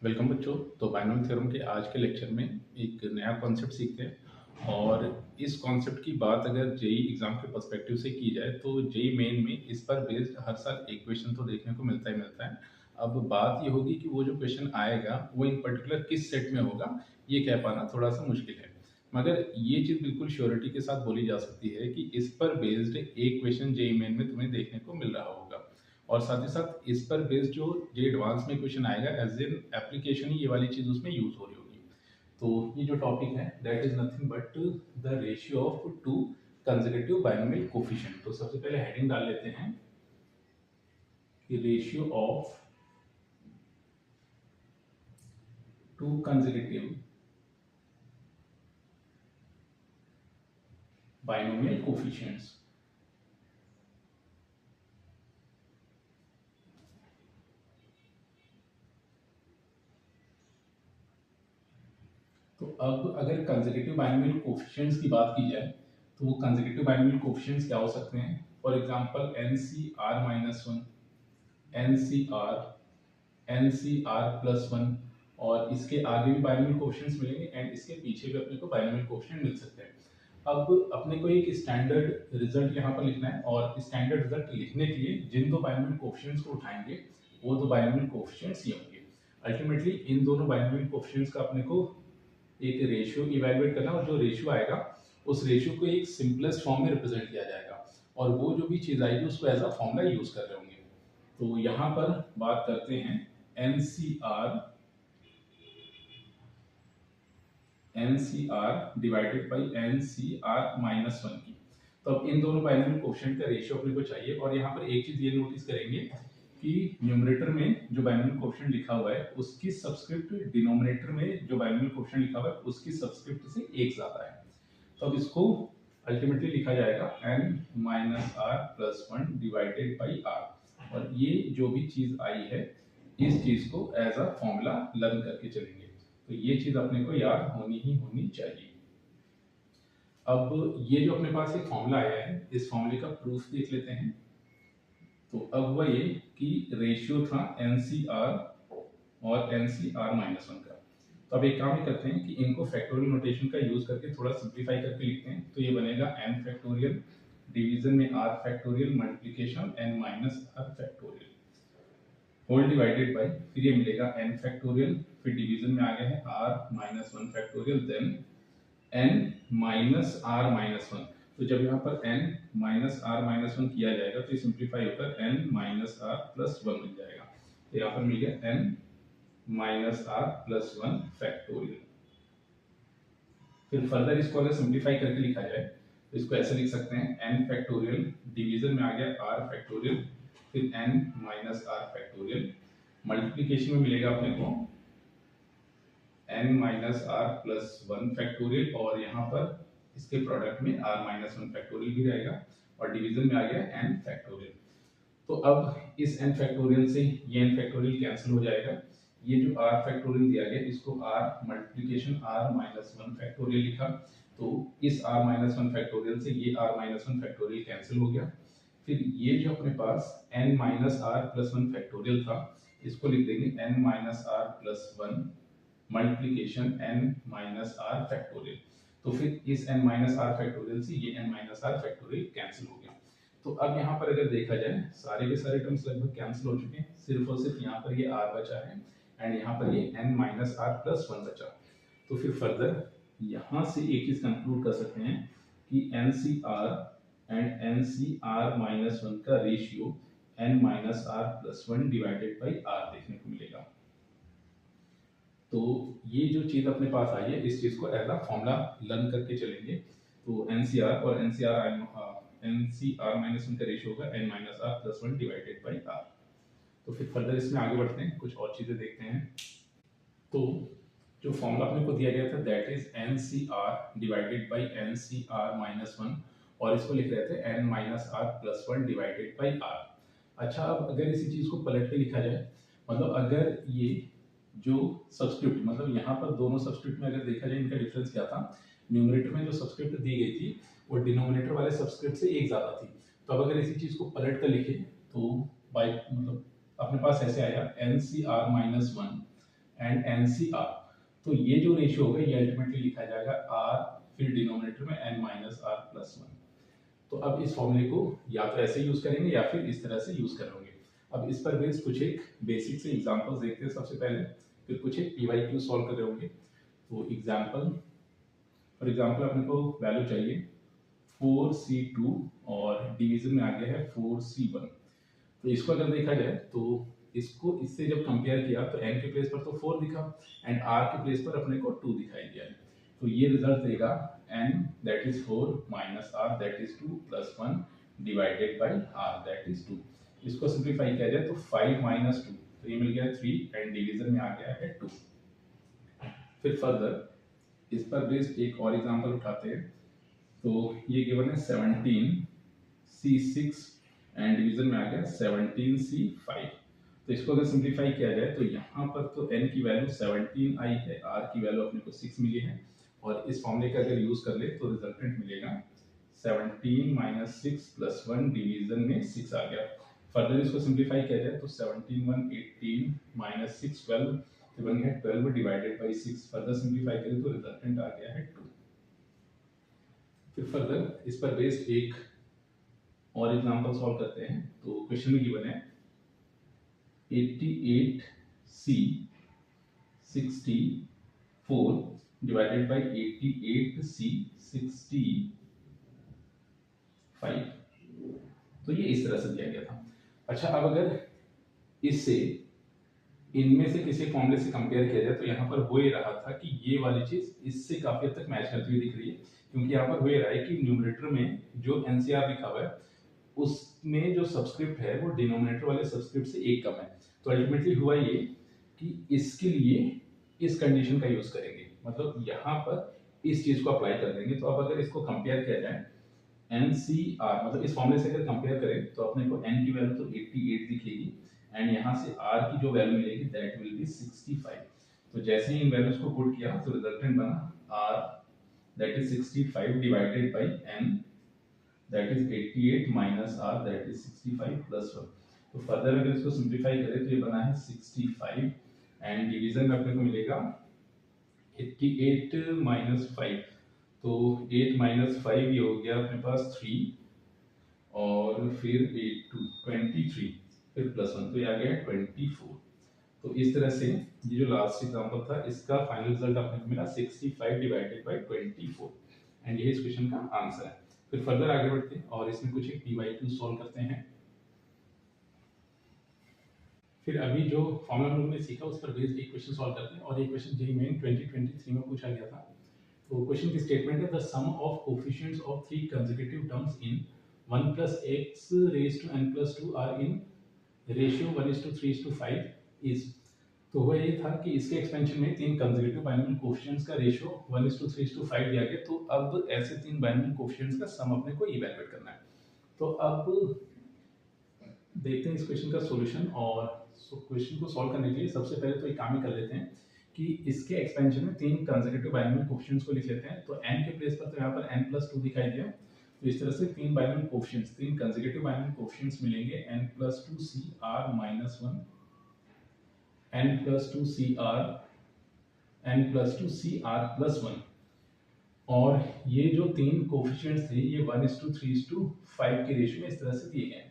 Welcome बच्चों। तो binomial theorem के आज के लेक्चर में एक नया कॉन्सेप्ट सीखते हैं और इस कॉन्सेप्ट की बात अगर जेई एग्जाम के पर्सपेक्टिव से की जाए तो जेई मेन में इस पर बेस्ड हर साल एक क्वेश्चन तो देखने को मिलता ही मिलता है। अब बात ये होगी कि वो जो क्वेश्चन आएगा वो इन पर्टिकुलर किस सेट में होगा, ये कह पाना थोड़ा सा मुश्किल है। मगर ये चीज़ बिल्कुल श्योरिटी के साथ बोली जा सकती है कि इस पर बेस्ड एक क्वेश्चन जेई मेन में तुम्हें देखने को मिल रहा होगा और साथ ही साथ इस पर बेस्ड जो जे एडवांस में क्वेश्चन आएगा एज इन एप्लीकेशन ही ये वाली चीज उसमें यूज हो रही होगी। तो ये जो टॉपिक है that is nothing but the ratio of to consecutive binomial coefficient. तो सबसे पहले हेडिंग डाल लेते हैं कि ratio of to consecutive binomial coefficients. तो अब अगर कंसेक्यूटिव बाइनोमियल कोफिशिएंट्स की बात की जाए तो वो कंसेक्यूटिव बाइनोमियल कोफिशिएंट्स क्या हो सकते हैं। फॉर एग्जांपल NCR-1, NCR+1 और इसके आगे भी बाइनोमियल कोएफिशिएंट्स मिलेंगे एंड इसके पीछे भी अपने को बाइनोमियल कोएफिशिएंट मिल सकते हैं। अब अपने को एक स्टैंडर्ड रिजल्ट यहाँ पर लिखना है और स्टैंडर्ड रिजल्ट लिखने के लिए जिन दो बाइनोमियल कोएफिशिएंट्स को उठाएंगे वो दो बाइनोमियल कोएफिशिएंट्स ये होंगे। अल्टीमेटली इन दोनों बाइनोमियल कोएफिशिएंट्स का अपने को एक रेशियो इवैल्यूएट करना और जो रेशियो आएगा उस रेशियो को एक सिंपलेस्ट फॉर्म में रिप्रेजेंट किया जाएगा और वो जो भी चीज़ आएगी उसको एज अ फॉर्मूला यूज कर रहे होंगे। तो यहाँ पर बात करते हैं NCR डिवाइडेड बाई NCR-1 की। तो अब इन दोनों बाइनोमियल कोएफिशिएंट का रेशियो अपने को चाहिए और यहाँ पर एक चीज ये नोटिस करेंगे कि न्यूमरेटर में जो बाइनोमियल कोएफिशिएंट लिखा हुआ है उसकी सबस्क्रिप्ट डिनोमिनेटर में जो बाइनोमियल कोएफिशिएंट लिखा हुआ है उसकी सबस्क्रिप्ट से एक ज्यादा है। तो अब इसको अल्टीमेटली लिखा जाएगा n-r+1 डिवाइडेड बाई r और ये जो भी चीज आई है इस चीज को एज अ फॉर्मूला लर्न करके चलेंगे। तो ये चीज अपने को याद होनी ही होनी चाहिए। अब ये जो अपने पास एक फॉर्मूला आया है इस फॉर्मूले का प्रूफ देख लेते हैं। तो अब हुआ ये कि रेशियो था NCR और NCR-1 का। तो अब एक काम ही करते हैं कि इनको फैक्टोरियल नोटेशन का यूज करके थोड़ा सिंप्लीफाई करके लिखते हैं। तो ये बनेगा n फैक्टोरियल डिवीजन में r factorial multiplication n minus r factorial whole divided by फिर ये मिलेगा n फैक्टोरियल फिर डिवीजन में आ गया है r-1 factorial then n minus r-1। तो जब यहाँ पर n माइनस r-1 किया जाएगा तो ये सिंप्लीफाई होकर n माइनस r+1 मिल जाएगा। तो यहाँ पर मिल गया n माइनस r+1 फैक्टोरियल। फिर फर्दर इसको अगर सिंप्लीफाई करके लिखा जाए तो इसको ऐसे लिख सकते हैं n फैक्टोरियल डिवीजन में आ गया r फैक्टोरियल फिर n minus r factorial multiplication में मिलेगा अपने को n माइनस r+1 फैक्टोरियल और यहाँ पर इसके प्रोडक्ट में r-1 फैक्टोरियल भी रहेगा और डिवीजन में आ गया n फैक्टोरियल। तो अब इस n फैक्टोरियल से ये n फैक्टोरियल कैंसिल हो जाएगा। ये जो r फैक्टोरियल दिया गया इसको r मल्टीप्लिकेशन r-1 फैक्टोरियल लिखा तो इस r-1 फैक्टोरियल से ये r-1 फैक्टोरियल कैंसिल हो गया। फिर ये जो अपने पास n माइनस r+1 फैक्टोरियल था इसको लिख देंगे n minus r+1 multiplication n minus r factorial. तो फिर इस n माइनस r फैक्टोरियल से ये n minus r factorial cancel हो गया। तो अब यहाँ पर अगर देखा जाए सारे के सारे टर्म्स लगभग कैंसिल हो चुके हैं, सिर्फ और सिर्फ यहाँ पर ये r बचा है एंड यहाँ पर ये n माइनस r+1 बचा। तो फिर फर्दर यहाँ से एक चीज कंक्लूड कर सकते हैं कि NCR एंड NCR-1 का ratio n minus r+1 divided by r देखने को मिलेगा। तो ये जो चीज अपने पास आई है इस चीज को एज अ फॉर्मूला लर्न करके चलेंगे। तो NCR और NCR-1 का रेशियो होगा n minus r+1 divided by r। तो फिर फर्दर इसमें आगे बढ़ते हैं, कुछ और चीजें देखते हैं। तो जो फॉर्मूला अपने को दिया गया था that is NCR divided by NCR-1 और इसको लिख रहे थे n minus r+1 divided by r। अच्छा, अब अगर इसी चीज को पलट के लिखा जाए मतलब अगर ये जो सब्स्क्रिप्ट मतलब यहाँ पर दोनों सब्स्क्रिप्ट में अगर देखा जाए इनका डिफरेंस क्या था, न्यूमरेटर में जो सब्स्क्रिप्ट दी गई थी वो डिनोमिनेटर वाले सब्स्क्रिप्ट से एक ज्यादा थी। तो अब अगर इसी चीज को पलट कर लिखे तो बाई मतलब अपने पास ऐसे आया NCR-1 and N C r. तो ये जो रेशियो होगा ये अल्टीमेटली लिखा जाएगा आर, फिर डिनोमिनेटर में n minus r plus one. तो अब इस फॉर्मूले को या तो ऐसे यूज करेंगे या फिर इस तरह से यूज करेंगे। अब इस पर बेस्ड कुछ एक बेसिक से एग्जांपल्स देखते हैं सबसे पहले, फिर कुछ एक पीवाईक्यू सॉल्व कर रहे होंगे। तो एग्जांपल, फॉर एग्जांपल अपने को वैल्यू चाहिए 4c2 और डिवीजन में आ गया है 4c1। तो इसको अगर देखा जाए तो इसको इससे जब कंपेयर किया तो n के प्लेस पर तो 4 दिखा एंड r के प्लेस पर अपने को 2 दिखाई दिया है। तो ये रिजल्ट देगा n that is 4 minus r that is 2 plus 1 divided by r that is 2। इसको सिंपलीफाई किया जाए तो 5 माइनस 2, तो ये मिल गया 3 एंड डिवीजन में आ गया है 2। फिर फर्दर इस पर बेस्ड एक और एग्जांपल उठाते हैं। तो ये गिवन है 17c6 एंड डिवीजन में आ गया 17c5। तो इसको अगर सिंपलीफाई किया जाए तो यहाँ पर तो n की वैल्यू 17 आई है, r की वैल्यू अपने को 6 मिली है, और इस फॉर्मूले का अगर यूज कर ले तो रिजल्टेंट मिलेगा 17 माइनस 6 प्लस 1 डिवीजन में 6 आ गया। फर्दर इसको सिंपलीफाई किया जाए तो 17 1 18 माइनस 6 12, तो बन गया 12 डिवाइडेड बाई 6। फर्दर सिंपलीफाई करें तो रिजल्टेंट आ गया है 2। फिर फर्दर इस पर बेस्ड एक और एग्जांपल सॉल्व करते हैं। तो क्वेश्चन में गिवन है 88c 64 डिवाइडेड बाय 88c 65। तो ये इस तरह से दिया गया था। अच्छा, अब अगर इससे इनमें से किसी फॉर्मूले से कंपेयर किया जाए तो यहाँ पर हो ही रहा था कि ये वाली चीज इससे काफी हद तक मैच करती हुई दिख रही है, क्योंकि यहाँ पर हो ही रहा है कि न्यूमरेटर में जो एनसीआर लिखा हुआ है उसमें जो सबस्क्रिप्ट है वो डिनोमिनेटर वाले सबस्क्रिप्ट से एक कम है। तो अल्टीमेटली हुआ ये कि इसके लिए इस कंडीशन का यूज करेंगे, मतलब यहाँ पर इस चीज को अप्लाई कर देंगे। तो अब अगर इसको कंपेयर किया जाए NCR, मतलब इस फॉर्मूले से अगर कंपेयर करें तो अपने को n की वैल्यू तो 88 दिखेगी एंड यहाँ से r की जो वैल्यू मिलेगी दैट विल बी 65। तो जैसे ही इन वैल्यूज को पुट किया तो रिजल्टेंट बना r that is 65 divided by n that is 88 minus r that is 65 plus 1। तो फर्दर अगर इसको सिंपलीफाई करें तो ये बना है 65 एंड डिवीजन में अपने को मिलेगा 88 माइनस 5। तो 8 माइनस 5 ये हो गया अपने पास 3 और फिर 8 2 23 फिर प्लस 1, तो ये आ गया 24। तो इस तरह से ये जो लास्ट एग्जांपल था इसका फाइनल रिजल्ट अपने को मिला 65 डिवाइडेड बाय 24 एंड ये इस क्वेश्चन का आंसर है। फिर फर्दर आगे बढ़ते हैं और इसमें कुछ एक पीवाईक्यू सॉल्व करते हैं। फिर अभी जो फॉर्मूला हम लोगों ने सीखा उस पर बेस्ड एक क्वेश्चन सॉल्व करते हैं, और ये क्वेश्चन जेईई मेन 2023 में पूछा गया था। तो क्वेश्चन की स्टेटमेंट है the sum of coefficients of three consecutive terms in 1 plus x raised to n plus 2 are in ratio 1:3:5 is. तो वह ये था कि इसके एक्सपेंशन में तीन कंसेक्यूटिव बाइनोमियल कोएफिशिएंट्स का रेशियो 1:3:5 दिया गया। तो अब ऐसे तीन बाइनोमियल कोएफिशिएंट्स का सम अपने को इवैल्यूएट करना है। तो अब देखते हैं इस क्वेश्चन का सॉल्यूशन, और क्वेश्चन को सॉल्व करने के लिए सबसे पहले तो एक काम ही कर लेते हैं कि इसके एक्सपेंशन में तीन कंसेक्यूटिव बाइनोमियल कोएफिशिएंट्स को लिख लेते हैं। तो n के प्लेस पर तो यहाँ पर n+2 दिखाई दिया, तो इस तरह से तीन बाइनोमियल कोएफिशिएंट्स, तीन कंसेक्यूटिव बाइनोमियल कोएफिशिएंट्स मिलेंगे n+2cr - 1 n+2cr n+2cr+1। और ये जो तीन कोएफिशिएंट्स थे ये 1:3:5 के रेशियो में इस तरह से दिए गए हैं।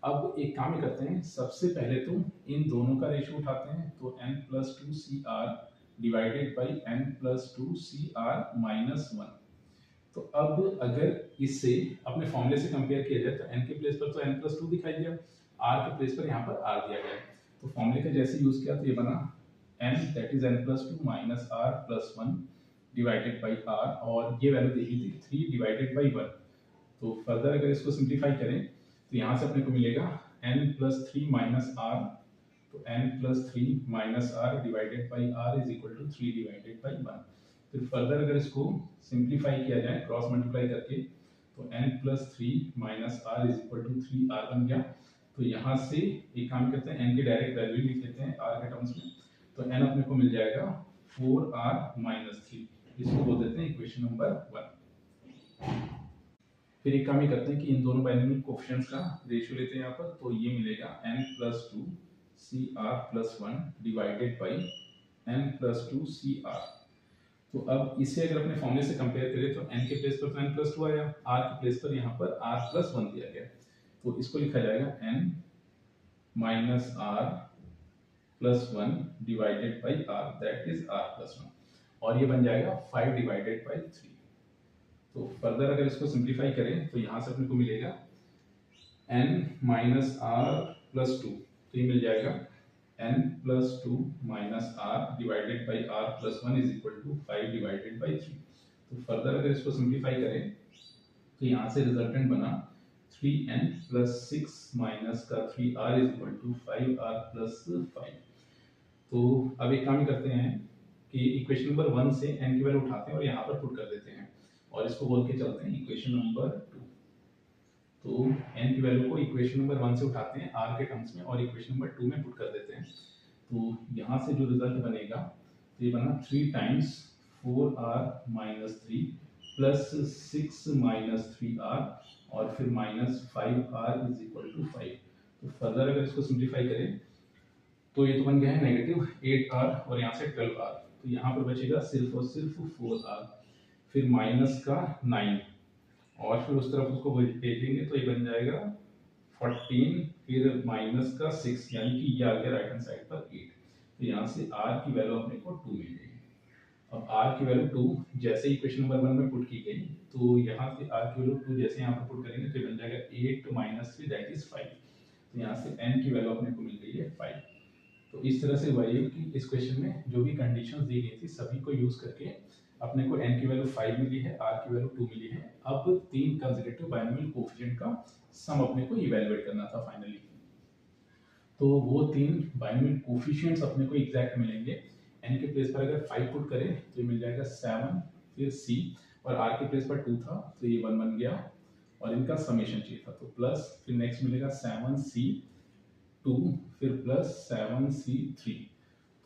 अब एक काम ही करते हैं, सबसे पहले तो इन दोनों का रेशियो उठाते हैं। तो n+2cr डिवाइडेड बाई n+2cr-1। तो अब अगर इससे अपने फॉर्मूले से कंपेयर किया जाए तो n के प्लेस पर तो n+2 दिखाई दिया, r के प्लेस पर यहाँ पर r दिया गया। तो फॉर्मूले का जैसे यूज किया तो ये बना n that is n+2 minus r+1 divided by r, और ये वैल्यू देखी थी 3 डिवाइडेड बाई 1। तो फर्दर अगर इसको सिंप्लीफाई करें तो यहाँ से अपने को मिलेगा n+3 माइनस r, तो n+3 minus r divided by r is equal to 3 divided by 1। फिर फर्दर अगर इसको सिंप्लीफाई किया जाए क्रॉस मल्टीप्लाई करके तो n+3 minus r is equal to 3r बन गया। तो यहाँ से एक काम करते हैं, n की डायरेक्ट वैल्यू लिख लेते हैं r के टर्म्स में। तो n अपने को मिल जाएगा 4r-3, इसको बोल देते हैं इक्वेशन नंबर 1। फिर एक काम ही करते हैं कि इन दोनों बाइनोमियल कोएफिशिएंट्स का रेशियो लेते हैं यहाँ पर। तो ये मिलेगा n+2cr+1 divided by n plus two c r. तो अब इसे अगर अपने फॉर्मूले से कंपेयर करें तो n के प्लेस पर तो n प्लस टू आया, r के प्लेस पर यहाँ पर r प्लस वन दिया गया, तो इसको लिखा जाएगा n minus r plus one divided by r, that is r plus one, और ये बन जाएगा 5 डिवाइडेड बाई 3। तो फर्दर अगर इसको सिंप्लीफाई करें तो यहाँ से अपने को मिलेगा n minus r plus two, तो ये मिल जाएगा n plus two minus r divided by r plus one is equal to 5 divided by 3। तो फर्दर अगर इसको सिंप्लीफाई करें तो यहाँ से रिजल्टेंट बना 3n प्लस 6 माइनस का 3r is equal to 5r plus 5। तो अब एक काम करते हैं कि इक्वेशन नंबर 1 से n की वैल्यू उठाते हैं और यहाँ पर पुट कर देते हैं, और इसको बोल के चलते हैं इक्वेशन नंबर 2। तो n की वैल्यू को इक्वेशन नंबर 1 से उठाते हैं r के टर्म्स में और इक्वेशन नंबर 2 में पुट कर देते हैं। तो यहाँ से जो रिजल्ट बनेगा तो ये बना 3 times 4r minus 3 plus 6 minus 3r और फिर minus 5r is equal to 5। तो फर्दर अगर इसको सिंप्लीफाई करें तो ये तो बन गया है नेगेटिव 8r और यहाँ से 12r, तो यहाँ पर बचेगा सिर्फ और सिर्फ 4r, फिर माइनस का 9 और फिर उस तरफ उसको भेजेंगे तो ये बन जाएगा 14, फिर माइनस का 6, यानी कि ये आ गया राइट हैंड साइड पर 8। तो यहाँ से r की वैल्यू अपने को 2 मिल गई। अब r की वैल्यू 2 जैसे इक्वेशन नंबर 1 में पुट की गई, तो यहाँ से r की वैल्यू 2 जैसे यहाँ पर पुट करेंगे तो ये बन जाएगा 8 माइनस 3 दैट इज 5। तो यहाँ से n की वैल्यू अपने को मिल गई है 5। तो इस तरह से हुआ ये कि इस क्वेश्चन में जो भी कंडीशंस दी गई थी सभी को यूज करके अपने को n की वैल्यू 5 मिली है, r की वैल्यू 2 मिली है। अब तीन कंसेक्यूटिव बाइनोमियल कोएफिशिएंट का सम अपने को इवैल्यूएट करना था फाइनली। तो वो तीन बाइनोमियल कोएफिशिएंट्स अपने को एग्जैक्ट मिलेंगे। n के प्लेस पर अगर 5 पुट करें तो ये मिल जाएगा 7, फिर c, और r के प्लेस पर 2 था तो ये 1 बन गया और इनका समेशन चाहिए था, तो प्लस फिर नेक्स्ट मिलेगा 7c 2, फिर प्लस 7c3।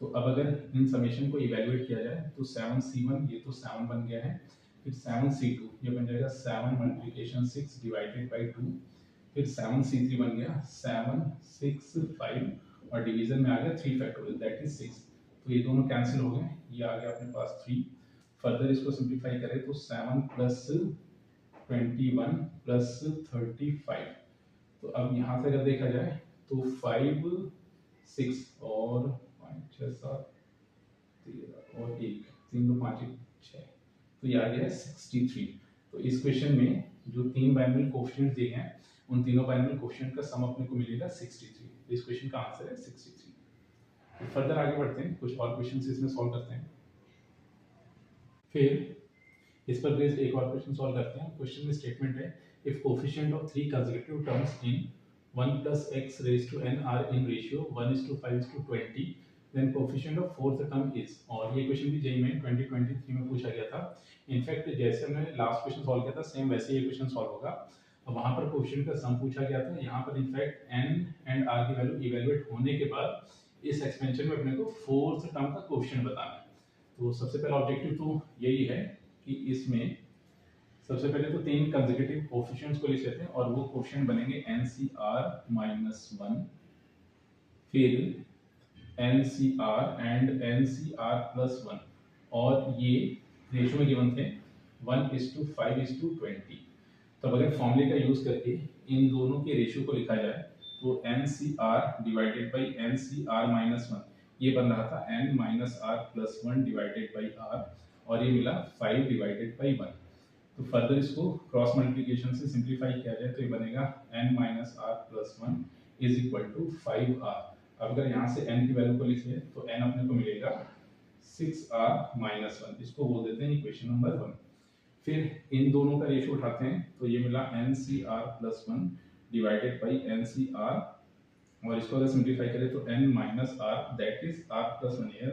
तो अब अगर इन समेशन को इवैल्यूएट किया जाए तो 7c1 ये तो 7 बन गया है, फिर 7c2 ये बन जाएगा 7 मल्टीप्लिकेशन 6 डिवाइडेड बाई 2, फिर 7c3 बन गया 7 6 5 और डिवीजन में आ गया 3 फैक्टोरियल दैट इज 6। तो ये दोनों कैंसिल हो गए, ये आ गया अपने पास 3। फर्दर इसको सिंप्लीफाई करें तो 7 प्लस 21 प्लस 35। तो अब यहाँ से अगर देखा जाए तो 5 6 और 5 6 7 13 और 1 3 2 5 6, तो ये आ गया 63। तो इस क्वेश्चन में जो तीन बाइनोमियल कोएफिशिएंट्स दिए हैं उन तीनों बाइनोमियल कोएफिशिएंट का सम अपने को मिलेगा 63। तो इस क्वेश्चन का आंसर है 63। तो फर्दर आगे बढ़ते हैं, कुछ और क्वेश्चंस इसमें सॉल्व करते हैं। फिर इस पर बेस्ड एक और क्वेश्चन सॉल्व करते हैं। क्वेश्चन में स्टेटमेंट है if coefficient of three consecutive terms in 1 plus x raised to n are in ratio 1:5:20, then coefficient of fourth term is, और ये क्वेश्चन भी जेईई में 2023 में पूछा गया था। इनफैक्ट जैसे हमने लास्ट क्वेश्चन सॉल्व किया था सेम वैसे ही ये क्वेश्चन सॉल्व होगा। अब वहाँ पर कोएफिशिएंट का सम पूछा गया था, यहाँ पर इनफैक्ट n एंड r की वैल्यू इवैल्यूएट होने के बाद इस एक्सपेंशन में अपने को फोर्थ टर्म का कोएफिशिएंट बताना है। तो सबसे पहला ऑब्जेक्टिव तो यही है कि इसमें सबसे पहले तो तीन कंसेक्यूटिव कोएफिशिएंट्स को लिख लेते हैं और वो कोएफिशिएंट बनेंगे NCR -1, फिर NCR एंड NCR +1, और ये रेशियो में गिवन थे 1:5:20। तो अगर फॉर्मूले का यूज करके इन दोनों के रेशियो को लिखा जाए तो NCR डिवाइडेड बाई NCR -1 ये बन रहा था n-r+1 डिवाइडेड बाई r, और ये मिला 5 डिवाइडेड बाई 1। तो फर्दर इसको क्रॉस मल्टीप्लिकेशन से सिंप्लीफाई किया जाए तो ये बनेगा n-r+1 is equal to 5r। अब अगर यहाँ से n की वैल्यू को लिखें तो n अपने को मिलेगा 6r-1, इसको बोल देते हैं इक्वेशन नंबर 1। फिर इन दोनों का रेशियो उठाते हैं तो ये मिला NCR+1 डिवाइडेड बाई NCR, और इसको अगर सिंप्लीफाई करें तो n-r that is r+1 here,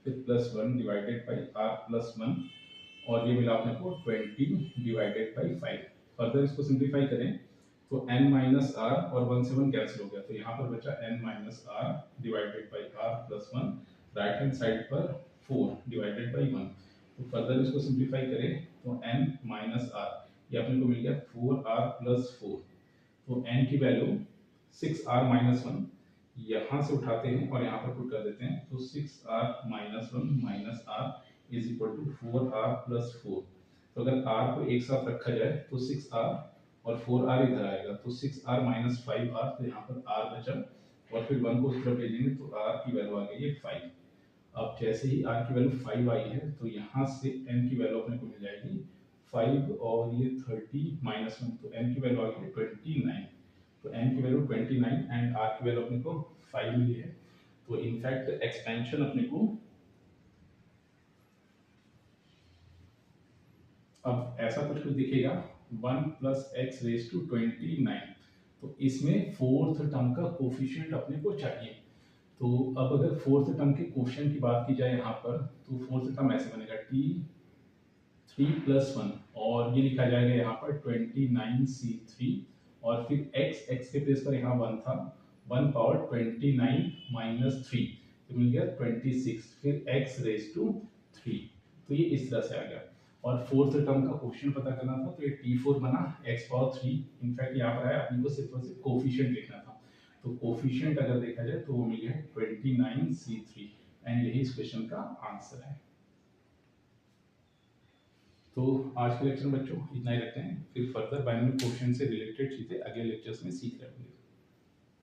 फिर +1 डिवाइडेड बाई r+1, और ये मिला अपने को 20 डिवाइडेड बाई 5। फर्दर इसको सिंप्लीफाई करें तो n माइनस r और 1 से 1 कैंसिल हो गया, तो यहाँ पर बचा n minus r divided by r+1, right hand side पर 4 डिवाइडेड बाई 1। तो फर्दर इसको सिंप्लीफाई करें तो n माइनस r ये अपने को मिल गया 4r+4। तो n की वैल्यू 6r-1 यहाँ से उठाते हैं और यहाँ पर पुट कर देते हैं, तो 6r minus 1 minus r is equal to 4r plus 4। तो अगर r को एक साथ रखा जाए तो 6r और 4r इधर आएगा, तो 6r माइनस 5r, तो यहाँ पर r बचा और फिर 1 को उस तरफ भेजेंगे तो r की वैल्यू आ गई है 5। अब जैसे ही r की वैल्यू 5 आई है तो यहाँ से n की वैल्यू अपने को मिल जाएगी 5 और ये 30 माइनस 1, तो n की वैल्यू आ गई 29। तो n की वैल्यू 29 एंड r की वैल्यू अपने को 5 मिली है। तो इनफैक्ट एक्सपेंशन अपने को अब ऐसा कुछ दिखेगा 1 प्लस एक्स रेज टू 29। तो इसमें फोर्थ टर्म का कोफिशिएंट अपने को चाहिए। तो अब अगर फोर्थ टर्म के कोफिशिएंट की बात की जाए यहाँ पर, तो फोर्थ टर्म ऐसे बनेगा t 3 प्लस 1 और ये लिखा जाएगा यहाँ पर 29c3 और फिर x के प्लेस पर यहाँ 1 था, 1 पावर 29 माइनस 3 तो मिल गया 26, फिर x रेज टू 3। तो ये इस तरह से आ गया और फोर्थ टर्म का क्वेश्चन पता करना था, तो ये t4 बना x पावर 3। इनफैक्ट यहाँ पर आया अपने को सिर्फ और सिर्फ कोफिशिएंट लिखना था, तो कोफिशिएंट अगर देखा जाए तो वो मिल गया 29c3 एंड यही इस क्वेश्चन का आंसर है। तो आज के लेक्चर में बच्चों इतना ही रखते हैं, फिर फर्दर बाइनोमियल क्वेश्चन से रिलेटेड चीज़ें अगले लेक्चर्स में सीख रहे होंगे।